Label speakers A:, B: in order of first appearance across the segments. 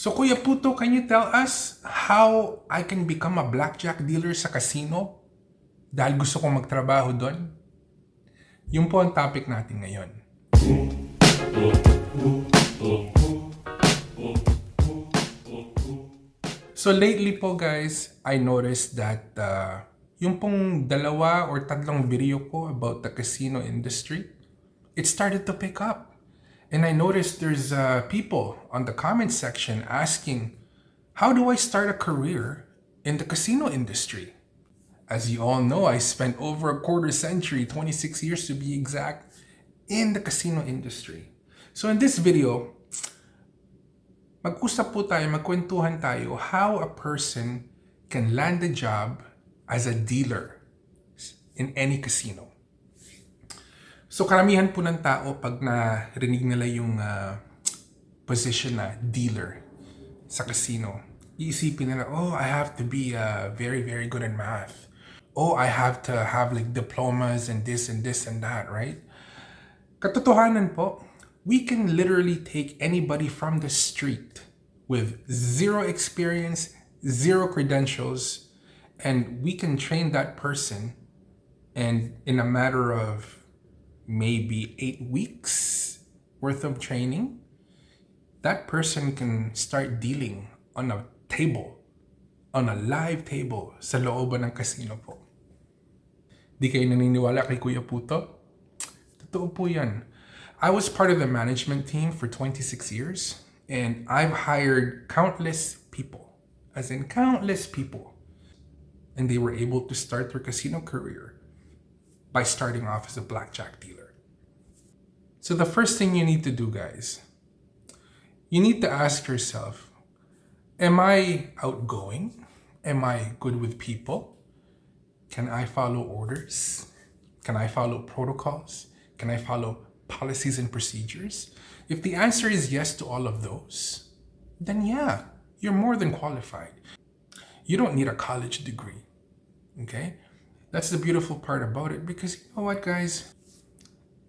A: So Kuya Puto, can you tell us how I can become a blackjack dealer sa casino? Dahil gusto kong magtrabaho doon? Yun po ang topic natin ngayon. So lately po guys, I noticed that yung pong dalawa or tatlong video ko about the casino industry, it started to pick up. And I noticed there's people on the comment section asking, how do I start a career in the casino industry? As you all know, I spent over a quarter century, 26 years to be exact, in the casino industry. So in this video, mag-usap po tayo, magkwentuhan tayo how a person can land a job as a dealer in any casino. So karamihan po ng tao pag narinig nila yung position na dealer sa casino, iisipin nila, oh, I have to be very, very good in math. Oh, I have to have like diplomas and this and this and that, right? Katotohanan po, we can literally take anybody from the street with zero experience, zero credentials, and we can train that person, and in a matter of maybe 8 weeks worth of training, that person can start dealing on a table, on a live table sa looban ng casino po. Di kayo naniniwala kay Kuya Puto? Totoo po yan. I was part of the management team for 26 years and I've hired countless people, as in countless people, and they were able to start their casino career by starting off as a blackjack dealer. So the first thing you need to do, guys, you need to ask yourself, am I outgoing? Am I good with people? Can I follow orders? Can I follow protocols? Can I follow policies and procedures? If the answer is yes to all of those, then yeah, you're more than qualified. You don't need a college degree, okay? That's the beautiful part about it, because you know what, guys?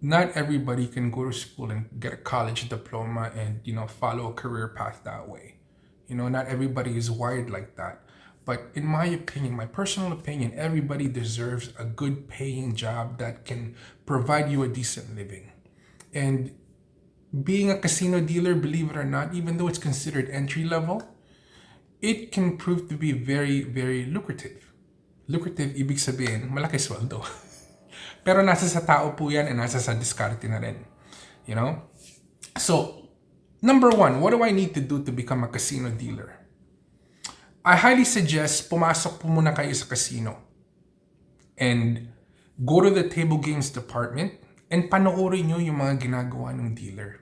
A: Not everybody can go to school and get a college diploma and, follow a career path that way. Not everybody is wired like that. But in my opinion, my personal opinion, everybody deserves a good paying job that can provide you a decent living. And being a casino dealer, believe it or not, even though it's considered entry level, it can prove to be very, very lucrative. Lucrative, ibig sabihin, malaki sweldo. Pero nasa sa tao po yan and nasa sa diskarte na rin. So, number one, what do I need to do to become a casino dealer? I highly suggest pumasok po muna kayo sa casino and go to the table games department and panoorin nyo yung mga ginagawa ng dealer.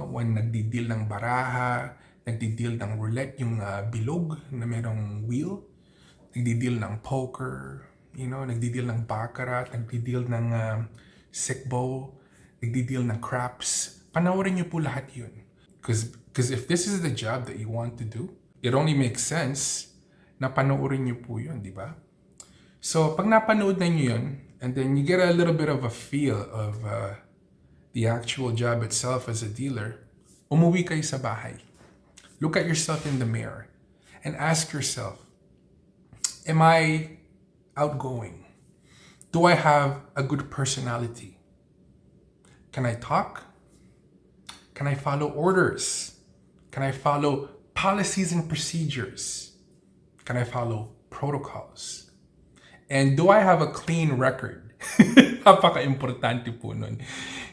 A: When nagdi-deal ng baraha, nagdi-deal ng roulette, yung bilog na merong wheel, nagdi-deal ng poker, nagdi-deal ng baccarat, nagdi-deal ng sickbo, nagdi-deal ng craps. Panoorin nyo po lahat yun. Because if this is the job that you want to do, it only makes sense na panoorin nyo po yun, di ba? So, pag napanood na nyo yun, and then you get a little bit of a feel of the actual job itself as a dealer, umuwi kayo sa bahay. Look at yourself in the mirror and ask yourself, am I outgoing? Do I have a good personality? Can I talk? Can I follow orders? Can I follow policies and procedures? Can I follow protocols? And do I have a clean record? Napaka-importante po nun.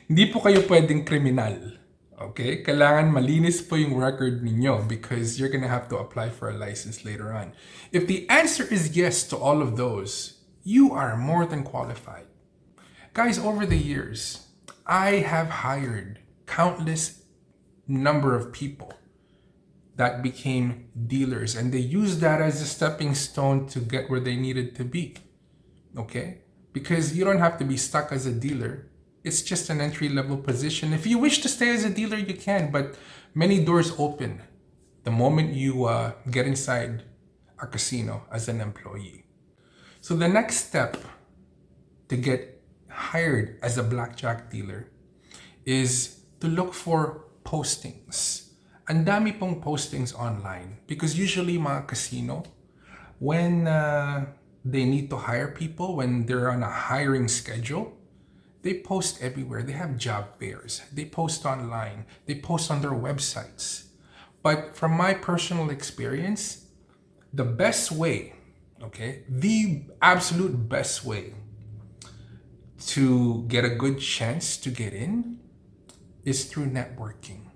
A: Hindi po kayo pwedeng kriminal. Okay? Kailangan malinis po yung record ninyo because you're gonna have to apply for a license later on. If the answer is yes to all of those, you are more than qualified. Guys, over the years, I have hired countless number of people that became dealers, and they used that as a stepping stone to get where they needed to be. Okay? Because you don't have to be stuck as a dealer. It's just an entry-level position. If you wish to stay as a dealer, you can, but many doors open the moment you get inside a casino as an employee. So the next step to get hired as a blackjack dealer is to look for postings ang dami pong postings online. Because usually mga casino, when they need to hire people, when they're on a hiring schedule, they post everywhere. They have job fairs. They post online. They post on their websites. But from my personal experience, the best way, okay, the absolute best way to get a good chance to get in is through networking.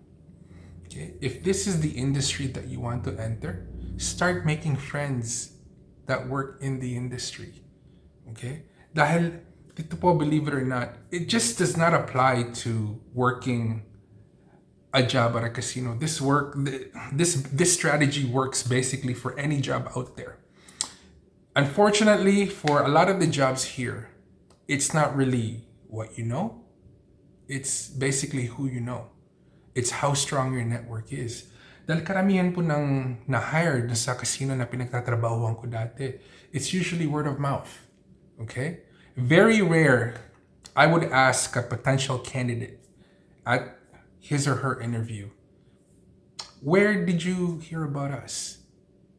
A: Okay? If this is the industry that you want to enter, start making friends that work in the industry. Okay? Dahil dito po, believe it or not, it just does not apply to working a job at a casino. This strategy works basically for any job out there. Unfortunately, for a lot of the jobs here, it's not really what you know. It's basically who you know. It's how strong your network is. Dahil karamihan po ng na-hired sa casino na pinagtatrabahuan ko dati, it's usually word of mouth. Okay? Very rare, I would ask a potential candidate at his or her interview, where did you hear about us?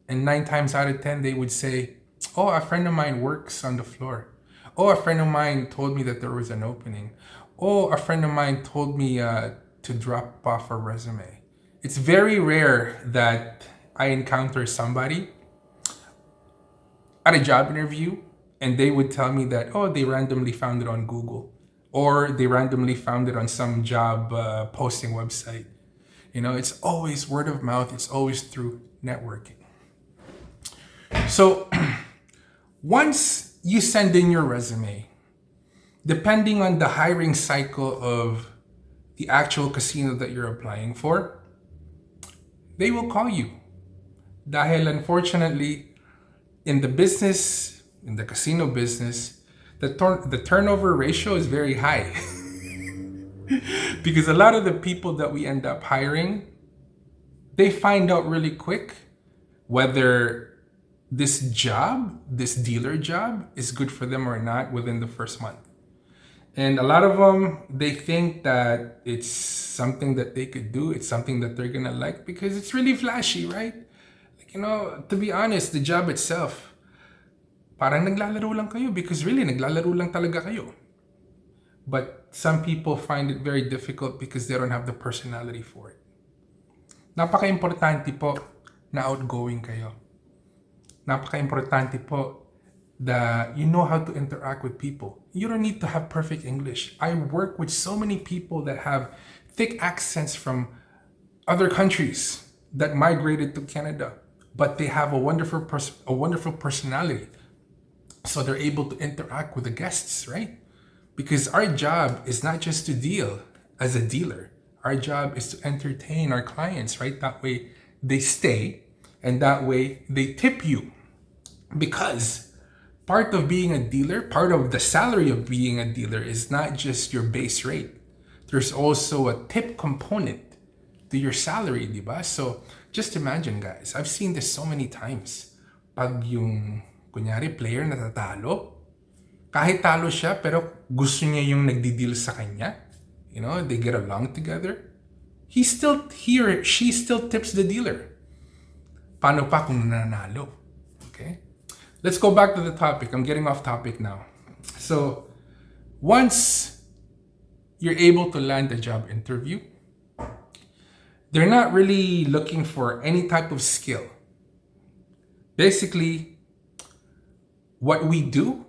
A: And 9 times out of 10, they would say, oh, a friend of mine works on the floor. Oh, a friend of mine told me that there was an opening. Oh, a friend of mine told me to drop off a resume. It's very rare that I encounter somebody at a job interview and they would tell me that, oh, they randomly found it on Google or they randomly found it on some job posting website. You know, it's always word of mouth. It's always through networking. So once you send in your resume, depending on the hiring cycle of the actual casino that you're applying for, they will call you. Dahil unfortunately, in the business, in the casino business, the turnover ratio is very high. Because a lot of the people that we end up hiring, they find out really quick whether this job, this dealer job, is good for them or not within the first month. And a lot of them, they think that it's something that they could do. It's something that they're gonna like because it's really flashy, right? Like, you know, to be honest, the job itself, parang naglalaro lang kayo because really, naglalaro lang talaga kayo. But some people find it very difficult because they don't have the personality for it. Napaka-importante po na outgoing kayo. Napaka-importante po that you know how to interact with people. You don't need to have perfect English. I work with so many people that have thick accents from other countries that migrated to Canada, but they have a wonderful personality. So they're able to interact with the guests, right? Because our job is not just to deal as a dealer. Our job is to entertain our clients, right? That way they stay and that way they tip you. Because part of being a dealer, part of the salary of being a dealer is not just your base rate. There's also a tip component to your salary, di ba? So just imagine, guys, I've seen this so many times. Pag yung, kunyari, player natatalo, kahit talo siya, pero gusto niya yung nagdi-deal sa kanya, you know, they get along together, he or she still tips the dealer. Paano pa kung nanalo? Okay? Let's go back to the topic. I'm getting off topic now. So, once you're able to land a job interview, they're not really looking for any type of skill. Basically, what we do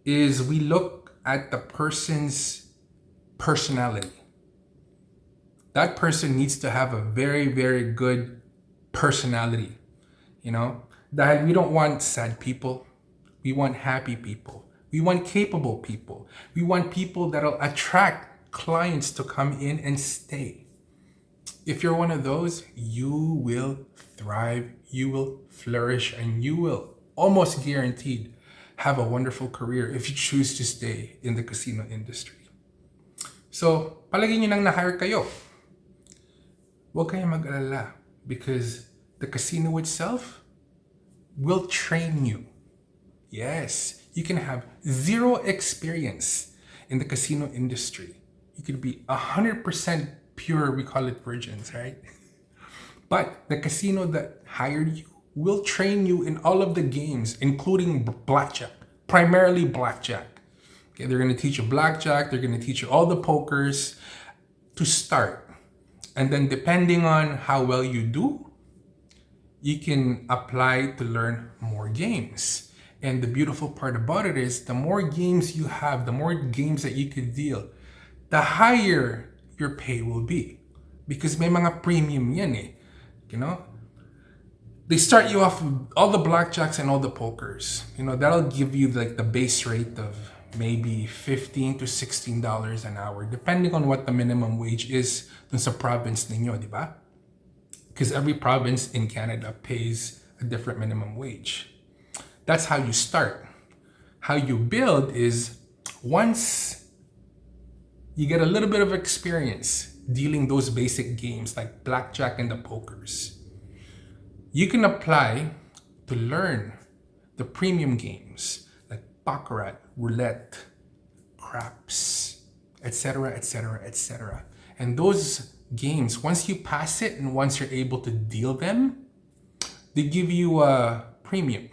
A: is we look at the person's personality. That person needs to have a very, very good personality, you know? Dahil we don't want sad people. We want happy people. We want capable people. We want people that'll attract clients to come in and stay. If you're one of those, you will thrive, you will flourish, and you will almost guaranteed have a wonderful career if you choose to stay in the casino industry. So, palagi nyo nang na-hire kayo. Huwag kayong mag-alala because the casino itself will train you. Yes, you can have zero experience in the casino industry. You could be 100% pure, we call it virgins, right? But the casino that hired you will train you in all of the games, including blackjack, primarily blackjack. Okay, they're going to teach you blackjack, they're going to teach you all the pokers to start. And then depending on how well you do, you can apply to learn more games. And the beautiful part about it is the more games you have, the more games that you could deal, the higher your pay will be. Because may mga premium yan eh. You know? They start you off with all the blackjacks and all the pokers. You know, that'll give you like the base rate of maybe $15 to $16 an hour, depending on what the minimum wage is dun sa province ninyo, di ba? Because every province in Canada pays a different minimum wage. That's how you start. How you build is once you get a little bit of experience dealing those basic games like blackjack and the pokers, you can apply to learn the premium games like baccarat, roulette, craps, etc., etc., etc. And those games, once you pass it and once you're able to deal them, they give you a premium.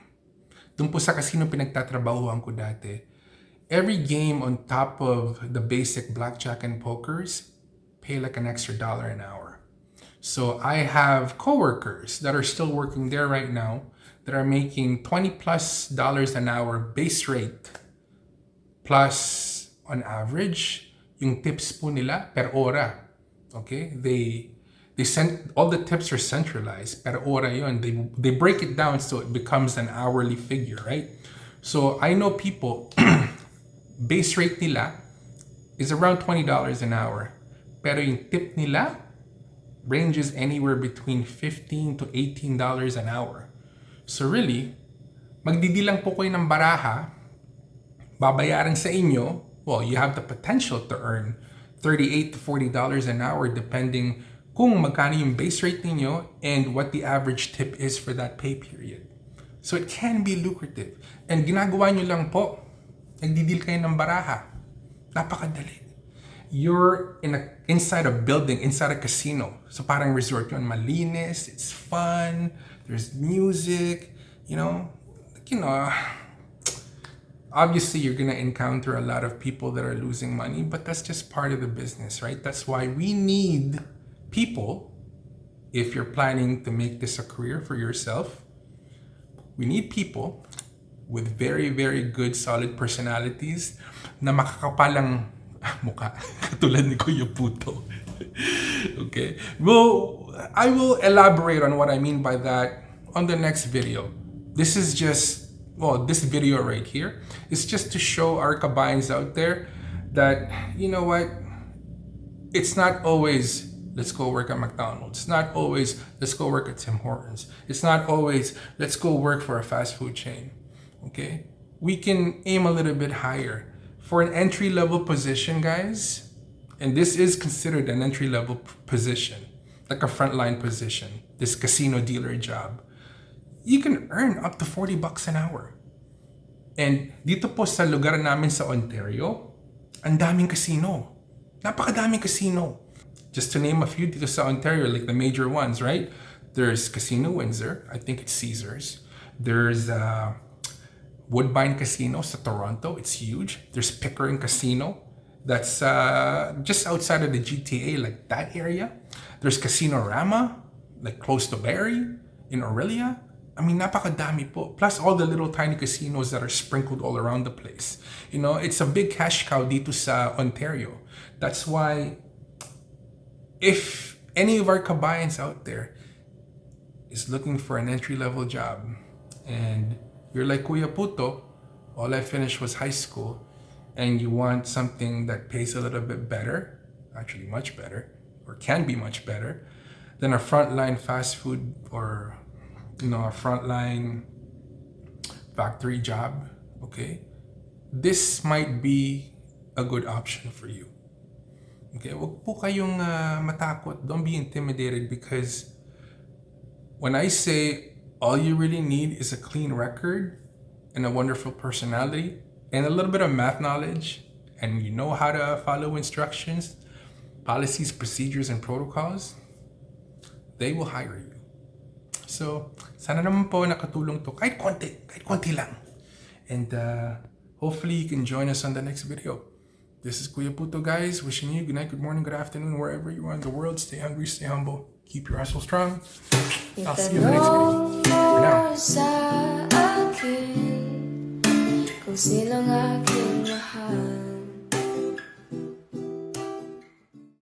A: Doon po sa casino pinagtatrabahuan ko dati, every game on top of the basic blackjack and pokers pay like an extra $1 an hour. So I have coworkers that are still working there right now that are making $20+ an hour base rate, plus on average yung tips po nila per hora. Okay, they send all the tips are centralized per hora yon. They break it down so it becomes an hourly figure, right? So I know people base rate nila is around $20 an hour, pero yung tip nila ranges anywhere between $15 to $18 an hour. So really, magdidilang po kayo ng baraha, babayaran sa inyo, well, you have the potential to earn $38 to $40 an hour depending kung magkano yung base rate ninyo and what the average tip is for that pay period. So it can be lucrative. And ginagawa nyo lang po, nagdidil kayo ng baraha. Napakadali. You're inside a building, inside a casino. So parang resort yun, malinis, it's fun, there's music, you know, obviously you're gonna encounter a lot of people that are losing money, but that's just part of the business, right? That's why we need people, if you're planning to make this a career for yourself, we need people with very, very good, solid personalities na makakapalang mukha, katulad ni Kuya Puto. Okay? Well, I will elaborate on what I mean by that on the next video. This is just, well, this video right here is just to show our kabayans out there that, you know what, it's not always, let's go work at McDonald's. It's not always, let's go work at Tim Hortons. It's not always, let's go work for a fast food chain. Okay? We can aim a little bit higher. For an entry-level position, guys, and this is considered an entry-level position, like a frontline position, this casino dealer job, you can earn up to $40 an hour. And dito po sa lugar namin sa Ontario, ang daming casino. Napakadaming casino. Just to name a few dito sa Ontario, like the major ones, right? There's Casino Windsor, I think it's Caesars. There's Woodbine Casino sa Toronto, it's huge. There's Pickering Casino, that's just outside of the GTA, like that area. There's Casino Rama, like close to Barrie, in Aurelia. I mean, napakadami po. Plus all the little tiny casinos that are sprinkled all around the place. You know, it's a big cash cow dito sa Ontario. That's why if any of our kabayans out there is looking for an entry-level job and you're like Kuya Puto, all I finished was high school, and you want something that pays a little bit better, actually much better, or can be much better, than a frontline fast food or, you know, a frontline factory job, okay? This might be a good option for you. Okay, wag po kayong matakot. Don't be intimidated, because when I say all you really need is a clean record and a wonderful personality and a little bit of math knowledge, and you know how to follow instructions, policies, procedures, and protocols, they will hire you. So, sana naman po nakatulong to kahit konti lang. And hopefully you can join us on the next video. This is Kuya Puto, guys. Wishing you good night, good morning, good afternoon, wherever you are in the world. Stay hungry, stay humble. Keep your hustle strong. I'll see you in the next video. For now.
B: Sa akin, kung sinong aking mahal.